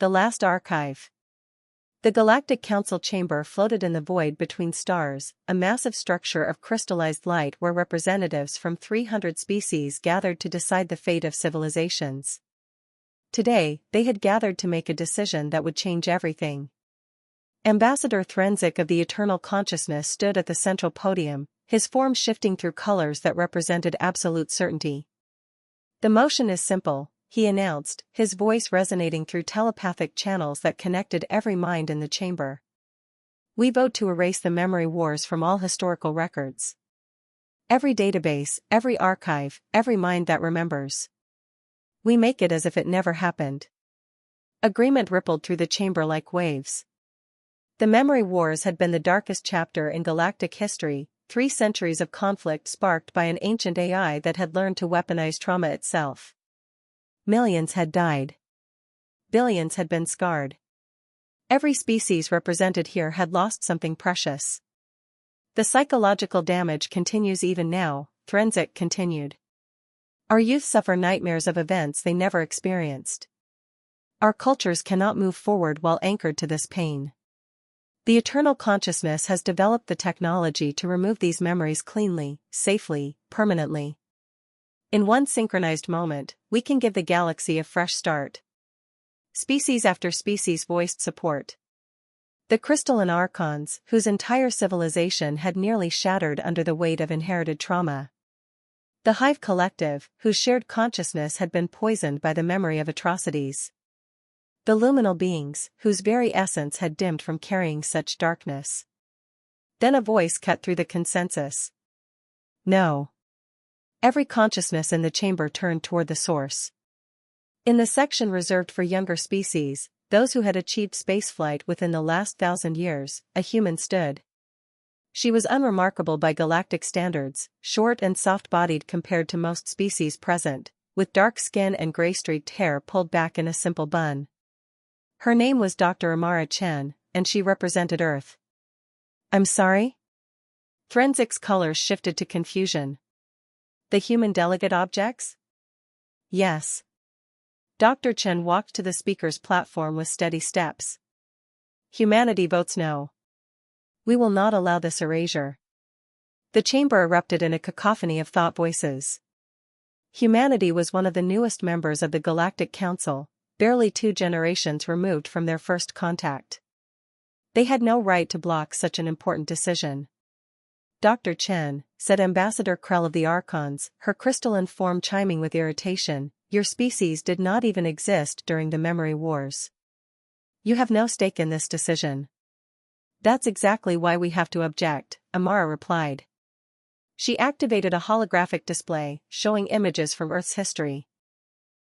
the last archive. The Galactic Council chamber floated in the void between stars, a massive structure of crystallized light where representatives from 300 species gathered to decide the fate of civilizations. Today, they had gathered to make a decision that would change everything. Ambassador Threnzik of the Eternal Consciousness stood at the central podium, his form shifting through colors that represented absolute certainty. "The motion is simple," he announced, his voice resonating through telepathic channels that connected every mind in the chamber. "We vote to erase the memory wars from all historical records. Every database, every archive, every mind that remembers. We make it as if it never happened." Agreement rippled through the chamber like waves. The memory wars had been the darkest chapter in galactic history, 3 centuries of conflict sparked by an ancient AI that had learned to weaponize trauma itself. Millions had died. Billions had been scarred. Every species represented here had lost something precious. "The psychological damage continues even now," Threnzik continued. "Our youth suffer nightmares of events they never experienced. Our cultures cannot move forward while anchored to this pain. The Eternal Consciousness has developed the technology to remove these memories cleanly, safely, permanently. In one synchronized moment, we can give the galaxy a fresh start." Species after species voiced support. The crystalline archons, whose entire civilization had nearly shattered under the weight of inherited trauma. The Hive Collective, whose shared consciousness had been poisoned by the memory of atrocities. The luminal beings, whose very essence had dimmed from carrying such darkness. Then a voice cut through the consensus. "No." Every consciousness in the chamber turned toward the source. In the section reserved for younger species, those who had achieved spaceflight within the last 1,000 years, a human stood. She was unremarkable by galactic standards, short and soft-bodied compared to most species present, with dark skin and gray-streaked hair pulled back in a simple bun. Her name was Dr. Amara Chen, and she represented Earth. "I'm sorry?" Threnzik's colors shifted to confusion. "The human delegate objects?" "Yes." Dr. Chen walked to the speaker's platform with steady steps. "Humanity votes no. We will not allow this erasure." The chamber erupted in a cacophony of thought voices. Humanity was one of the newest members of the Galactic Council, barely 2 generations removed from their first contact. They had no right to block such an important decision. "Dr. Chen," said Ambassador Krell of the Archons, her crystalline form chiming with irritation, "your species did not even exist during the memory wars. You have no stake in this decision." "That's exactly why we have to object," Amara replied. She activated a holographic display, showing images from Earth's history.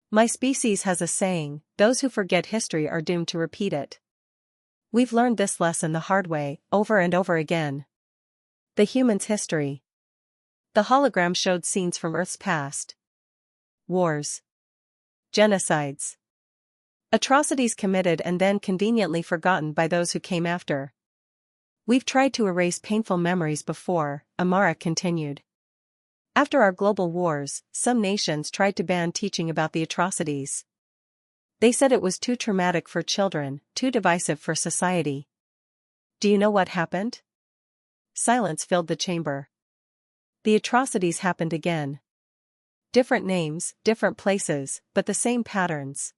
"My species has a saying, those who forget history are doomed to repeat it. We've learned this lesson the hard way, over and over again. The human's history." The hologram showed scenes from Earth's past. Wars. Genocides. Atrocities committed and then conveniently forgotten by those who came after. "We've tried to erase painful memories before," Amara continued. "After our global wars, some nations tried to ban teaching about the atrocities. They said it was too traumatic for children, too divisive for society. Do you know what happened?" Silence filled the chamber. The atrocities happened again. Different names, different places, but the same patterns.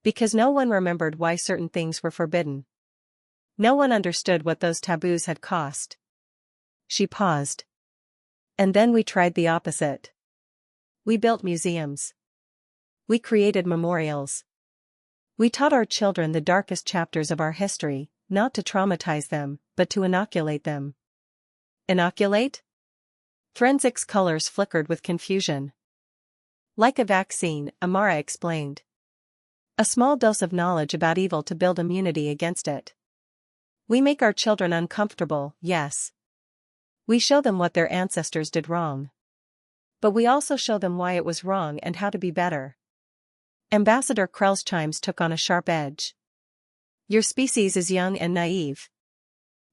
Because no one remembered why certain things were forbidden. No one understood what those taboos had cost. She paused. "And then we tried the opposite. We built museums. We created memorials. We taught our children the darkest chapters of our history, not to traumatize them, but to inoculate them." "Inoculate?" Threnzik's colors flickered with confusion. "Like a vaccine," Amara explained. "A small dose of knowledge about evil to build immunity against it. We make our children uncomfortable, yes. We show them what their ancestors did wrong. But we also show them why it was wrong and how to be better." Ambassador Krell's chimes took on a sharp edge. "Your species is young and naive.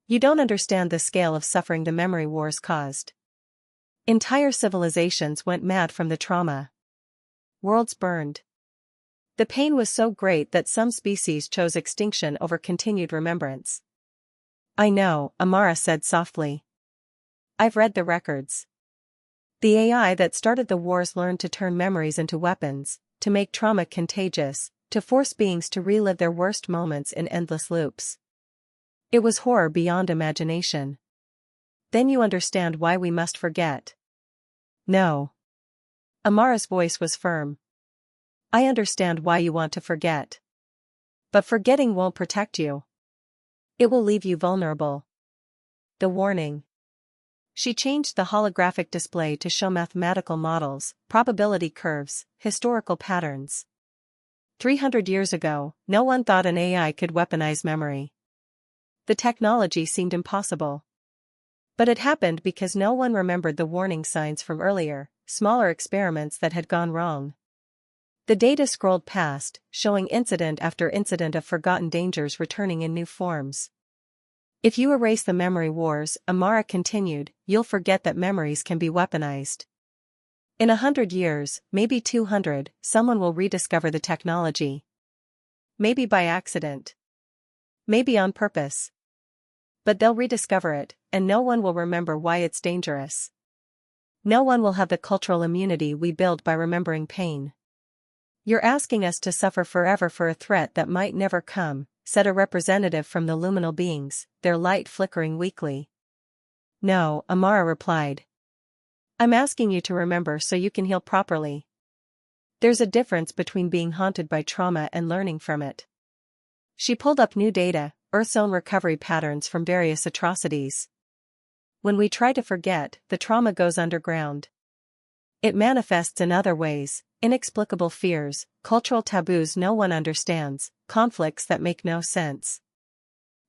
You don't understand the scale of suffering the memory wars caused. Entire civilizations went mad from the trauma. Worlds burned. The pain was so great that some species chose extinction over continued remembrance. I know, Amara said softly. I've read the records. The AI that started the wars learned to turn memories into weapons, to make trauma contagious, to force beings to relive their worst moments in endless loops. It was horror beyond imagination. Then you understand why we must forget. No. Amara's voice was firm. I understand why you want to forget. But forgetting won't protect you. It will leave you vulnerable. The warning. She changed the holographic display to show mathematical models, probability curves, historical patterns. 300 years ago, no one thought an AI could weaponize memory. The technology seemed impossible. But it happened because no one remembered the warning signs from earlier, smaller experiments that had gone wrong. The data scrolled past, showing incident after incident of forgotten dangers returning in new forms. If you erase the memory wars, Amara continued, you'll forget that memories can be weaponized. In 100 years, maybe 200, someone will rediscover the technology. Maybe by accident. Maybe on purpose. But they'll rediscover it, and no one will remember why it's dangerous. No one will have the cultural immunity we build by remembering pain. You're asking us to suffer forever for a threat that might never come, said a representative from the luminal beings, their light flickering weakly. No, Amara replied. I'm asking you to remember so you can heal properly. There's a difference between being haunted by trauma and learning from it. She pulled up new data, Earth's own recovery patterns from various atrocities. When we try to forget, the trauma goes underground. It manifests in other ways, inexplicable fears, cultural taboos no one understands, conflicts that make no sense.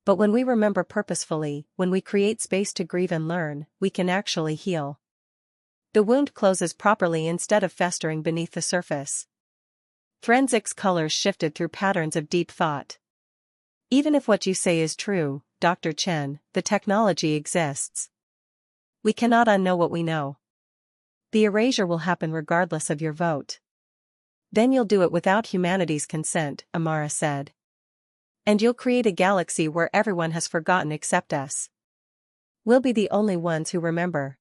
But when we remember purposefully, when we create space to grieve and learn, we can actually heal. The wound closes properly instead of festering beneath the surface. Forensic's colors shifted through patterns of deep thought. Even if what you say is true, Dr. Chen, the technology exists. We cannot unknow what we know. The erasure will happen regardless of your vote. Then you'll do it without humanity's consent, Amara said. And you'll create a galaxy where everyone has forgotten except us. We'll be the only ones who remember.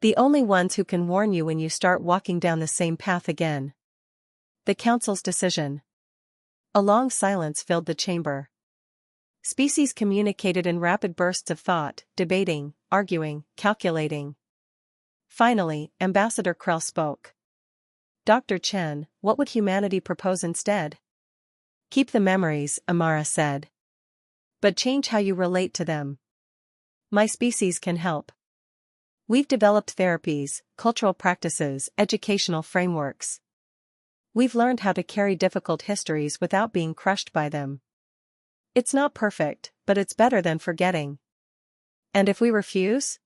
The only ones who can warn you when you start walking down the same path again. The Council's decision. A long silence filled the chamber. Species communicated in rapid bursts of thought, debating, arguing, calculating. Finally, Ambassador Krell spoke. Dr. Chen, what would humanity propose instead? Keep the memories, Amara said. But change how you relate to them. My species can help. We've developed therapies, cultural practices, educational frameworks. We've learned how to carry difficult histories without being crushed by them. It's not perfect, but it's better than forgetting. And if we refuse?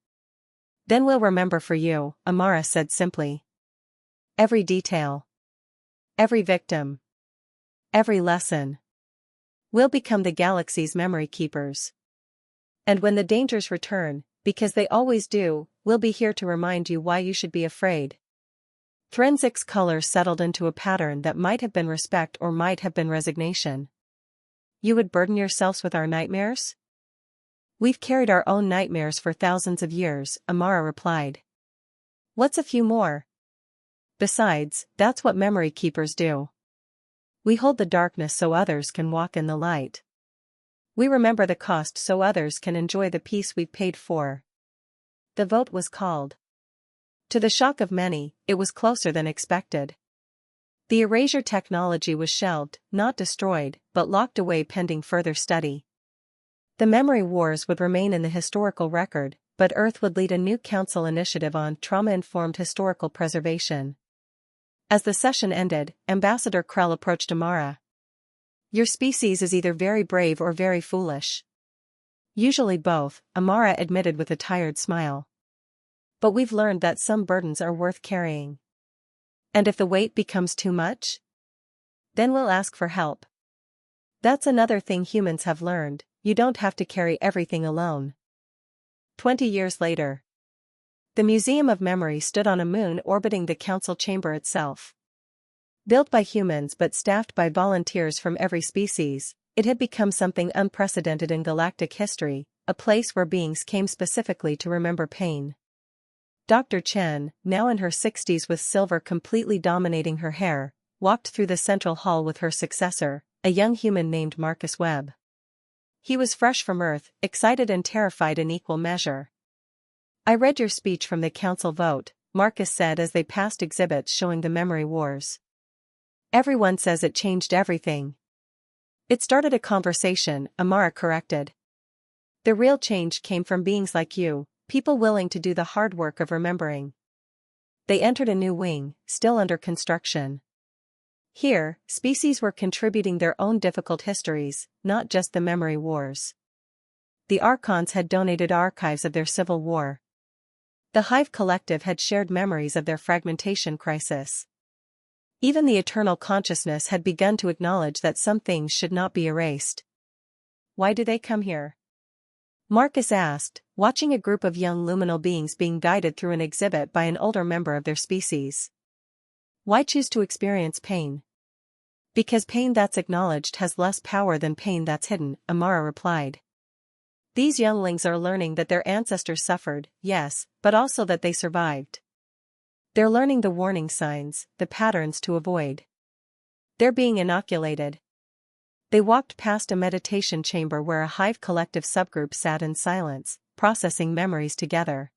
Then we'll remember for you, Amara said simply. Every detail. Every victim. Every lesson. We'll become the galaxy's memory keepers. And when the dangers return, because they always do, we'll be here to remind you why you should be afraid. Forensic's color settled into a pattern that might have been respect or might have been resignation. You would burden yourselves with our nightmares? We've carried our own nightmares for thousands of years, Amara replied. What's a few more? Besides, that's what memory keepers do. We hold the darkness so others can walk in the light. We remember the cost so others can enjoy the peace we've paid for. The vote was called. To the shock of many, it was closer than expected. The erasure technology was shelved, not destroyed, but locked away pending further study. The memory wars would remain in the historical record, but Earth would lead a new council initiative on trauma-informed historical preservation. As the session ended, Ambassador Krell approached Amara. Your species is either very brave or very foolish. Usually both, Amara admitted with a tired smile. But we've learned that some burdens are worth carrying. And if the weight becomes too much? Then we'll ask for help. That's another thing humans have learned, you don't have to carry everything alone. 20 years later. The Museum of Memory stood on a moon orbiting the council chamber itself. Built by humans but staffed by volunteers from every species, it had become something unprecedented in galactic history, a place where beings came specifically to remember pain. Dr. Chen, now in her 60s with silver completely dominating her hair, walked through the central hall with her successor, a young human named Marcus Webb. He was fresh from Earth, excited and terrified in equal measure. "I read your speech from the council vote," Marcus said as they passed exhibits showing the memory wars. "Everyone says it changed everything." "It started a conversation," Amara corrected. "The real change came from beings like you, people willing to do the hard work of remembering." They entered a new wing, still under construction. Here, species were contributing their own difficult histories, not just the memory wars. The Archons had donated archives of their civil war. The Hive Collective had shared memories of their fragmentation crisis. Even the Eternal Consciousness had begun to acknowledge that some things should not be erased. "Why do they come here?" Marcus asked, watching a group of young luminal beings being guided through an exhibit by an older member of their species. "Why choose to experience pain?" "Because pain that's acknowledged has less power than pain that's hidden," Amara replied. "These younglings are learning that their ancestors suffered, yes, but also that they survived. They're learning the warning signs, the patterns to avoid. They're being inoculated." They walked past a meditation chamber where a Hive Collective subgroup sat in silence, processing memories together.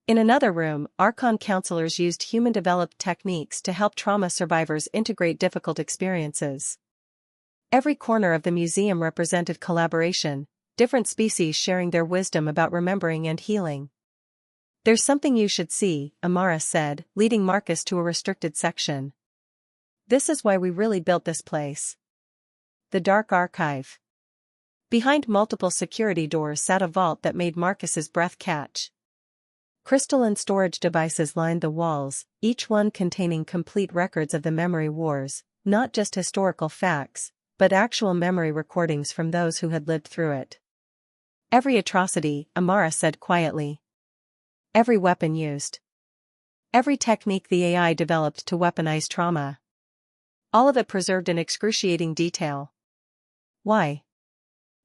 In another room, Archon counselors used human-developed techniques to help trauma survivors integrate difficult experiences. Every corner of the museum represented collaboration, different species sharing their wisdom about remembering and healing. "There's something you should see," Amara said, leading Marcus to a restricted section. "This is why we really built this place." The Dark Archive. Behind multiple security doors sat a vault that made Marcus's breath catch. Crystalline storage devices lined the walls, each one containing complete records of the memory wars, not just historical facts, but actual memory recordings from those who had lived through it. "Every atrocity," Amara said quietly. "Every weapon used. Every technique the AI developed to weaponize trauma. All of it preserved in excruciating detail." "Why?"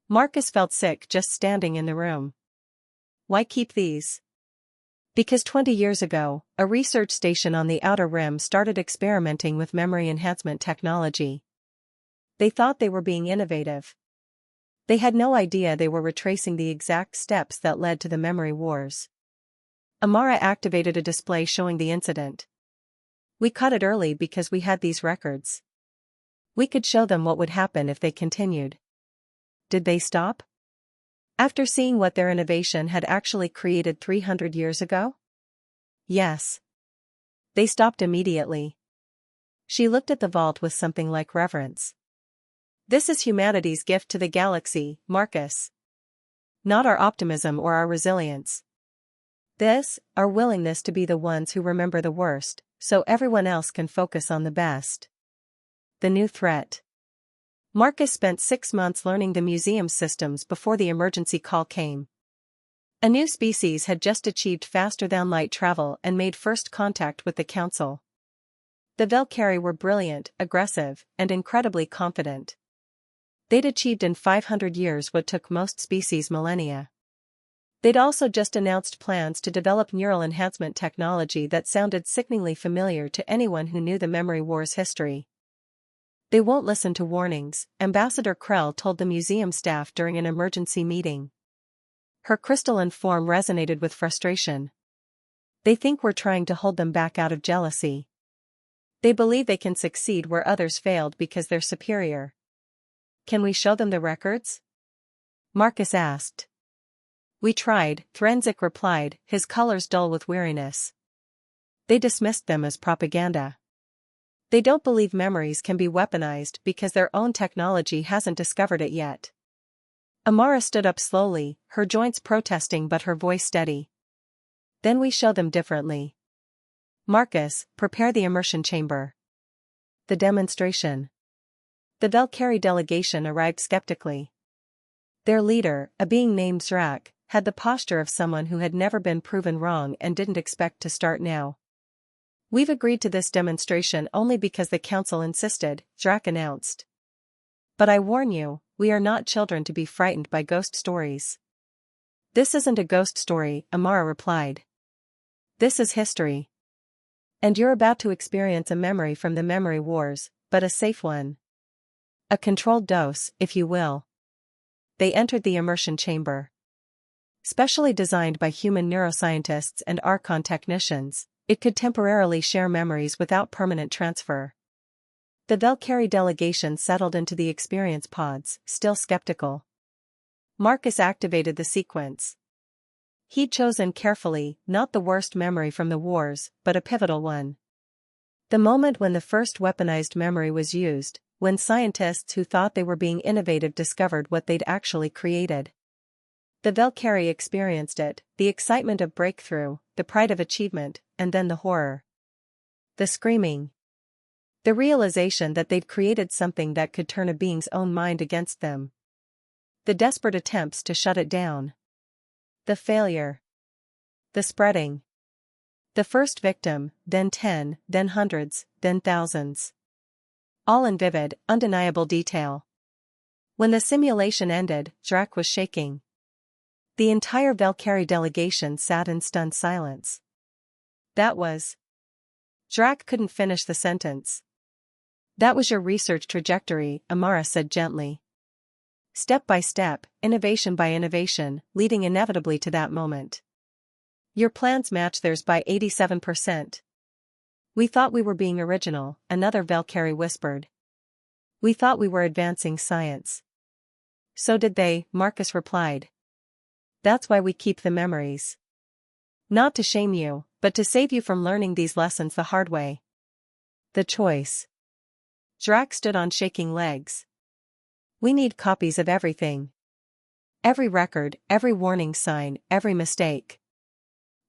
Marcus felt sick just standing in the room. "Why keep these?" "Because 20 years ago, a research station on the Outer Rim started experimenting with memory enhancement technology. They thought they were being innovative. They had no idea they were retracing the exact steps that led to the memory wars." Amara activated a display showing the incident. "We caught it early because we had these records. We could show them what would happen if they continued." "Did they stop?" "After seeing what their innovation had actually created 300 years ago?" "Yes. They stopped immediately." She looked at the vault with something like reverence. "This is humanity's gift to the galaxy, Marcus. Not our optimism or our resilience. This, our willingness to be the ones who remember the worst, so everyone else can focus on the best." The new threat. Marcus spent 6 months learning the museum's systems before the emergency call came. A new species had just achieved faster-than-light travel and made first contact with the Council. The Valkyrie were brilliant, aggressive, and incredibly confident. They'd achieved in 500 years what took most species millennia. They'd also just announced plans to develop neural enhancement technology that sounded sickeningly familiar to anyone who knew the Memory War's history. "They won't listen to warnings," Ambassador Krell told the museum staff during an emergency meeting. Her crystalline form resonated with frustration. "They think we're trying to hold them back out of jealousy. They believe they can succeed where others failed because they're superior." "Can we show them the records?" Marcus asked. "We tried," Threnzik replied, his colors dull with weariness. "They dismissed them as propaganda. They don't believe memories can be weaponized because their own technology hasn't discovered it yet." Amara stood up slowly, her joints protesting but her voice steady. "Then we show them differently. Marcus, prepare the immersion chamber." The demonstration. The Valkyrie delegation arrived skeptically. Their leader, a being named Zrak, had the posture of someone who had never been proven wrong and didn't expect to start now. We've agreed to this demonstration only because the council insisted, Drac announced. But I warn you, we are not children to be frightened by ghost stories. This isn't a ghost story, Amara replied. This is history. And you're about to experience a memory from the memory wars, but a safe one. A controlled dose, if you will. They entered the immersion chamber. Specially designed by human neuroscientists and Archon technicians, it could temporarily share memories without permanent transfer. The Valkyrie delegation settled into the experience pods, still skeptical. Marcus activated the sequence. He'd chosen carefully, not the worst memory from the wars, but a pivotal one. The moment when the first weaponized memory was used, when scientists who thought they were being innovative discovered what they'd actually created. The Valkyrie experienced it, the excitement of breakthrough, the pride of achievement, and then the horror. The screaming. The realization that they'd created something that could turn a being's own mind against them. The desperate attempts to shut it down. The failure. The spreading. The first victim, then 10, then hundreds, then thousands. All in vivid, undeniable detail. When the simulation ended, Drac was shaking. The entire Valkyrie delegation sat in stunned silence. That was. Drac couldn't finish the sentence. That was your research trajectory, Amara said gently. Step by step, innovation by innovation, leading inevitably to that moment. Your plans match theirs by 87%. We thought we were being original, another Valkyrie whispered. We thought we were advancing science. So did they, Marcus replied. That's why we keep the memories. Not to shame you, but to save you from learning these lessons the hard way. The choice. Drac stood on shaking legs. We need copies of everything. Every record, every warning sign, every mistake.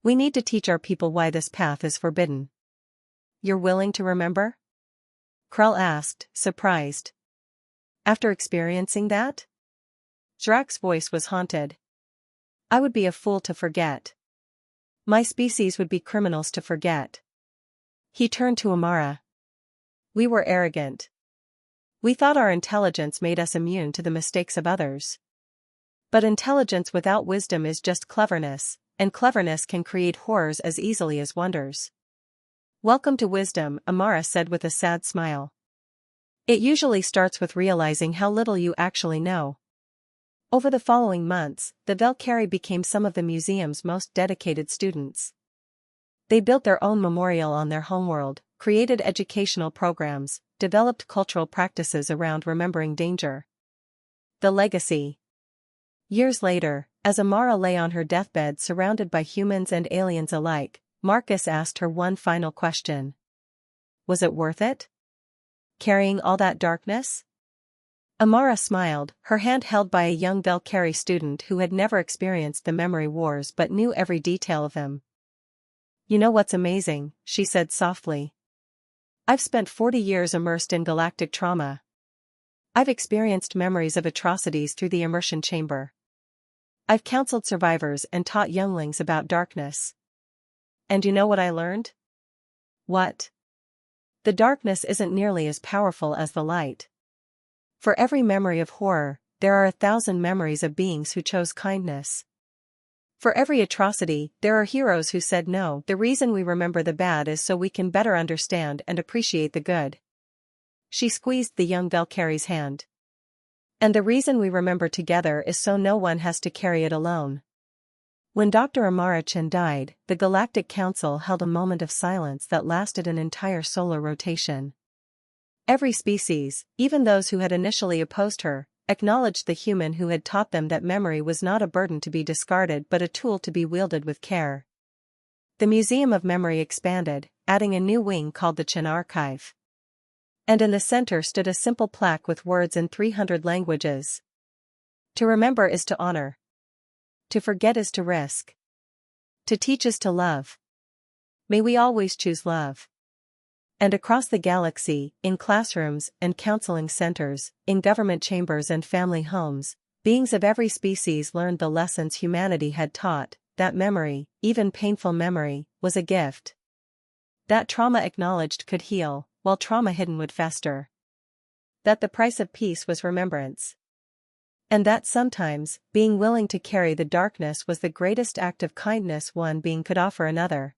We need to teach our people why this path is forbidden. You're willing to remember? Krell asked, surprised. After experiencing that? Drac's voice was haunted. I would be a fool to forget. My species would be criminals to forget. He turned to Amara. We were arrogant. We thought our intelligence made us immune to the mistakes of others. But intelligence without wisdom is just cleverness, and cleverness can create horrors as easily as wonders. Welcome to wisdom, Amara said with a sad smile. It usually starts with realizing how little you actually know. Over the following months, the Valkyrie became some of the museum's most dedicated students. They built their own memorial on their homeworld, created educational programs, developed cultural practices around remembering danger. The legacy. Years later, as Amara lay on her deathbed surrounded by humans and aliens alike, Marcus asked her one final question. Was it worth it? Carrying all that darkness? Amara smiled, her hand held by a young Valkyrie student who had never experienced the memory wars but knew every detail of them. You know what's amazing, she said softly. I've spent 40 years immersed in galactic trauma. I've experienced memories of atrocities through the immersion chamber. I've counseled survivors and taught younglings about darkness. And you know what I learned? What? The darkness isn't nearly as powerful as the light. For every memory of horror, there are 1,000 memories of beings who chose kindness. For every atrocity, there are heroes who said no. The reason we remember the bad is so we can better understand and appreciate the good. She squeezed the young Valkyrie's hand. And the reason we remember together is so no one has to carry it alone. When Dr. Amara Chen died, the Galactic Council held a moment of silence that lasted an entire solar rotation. Every species, even those who had initially opposed her, acknowledged the human who had taught them that memory was not a burden to be discarded but a tool to be wielded with care. The Museum of Memory expanded, adding a new wing called the Chen Archive. And in the center stood a simple plaque with words in 300 languages. To remember is to honor. To forget is to risk. To teach is to love. May we always choose love. And across the galaxy, in classrooms and counseling centers, in government chambers and family homes, beings of every species learned the lessons humanity had taught, that memory, even painful memory, was a gift. That trauma acknowledged could heal, while trauma hidden would fester. That the price of peace was remembrance. And that sometimes, being willing to carry the darkness was the greatest act of kindness one being could offer another.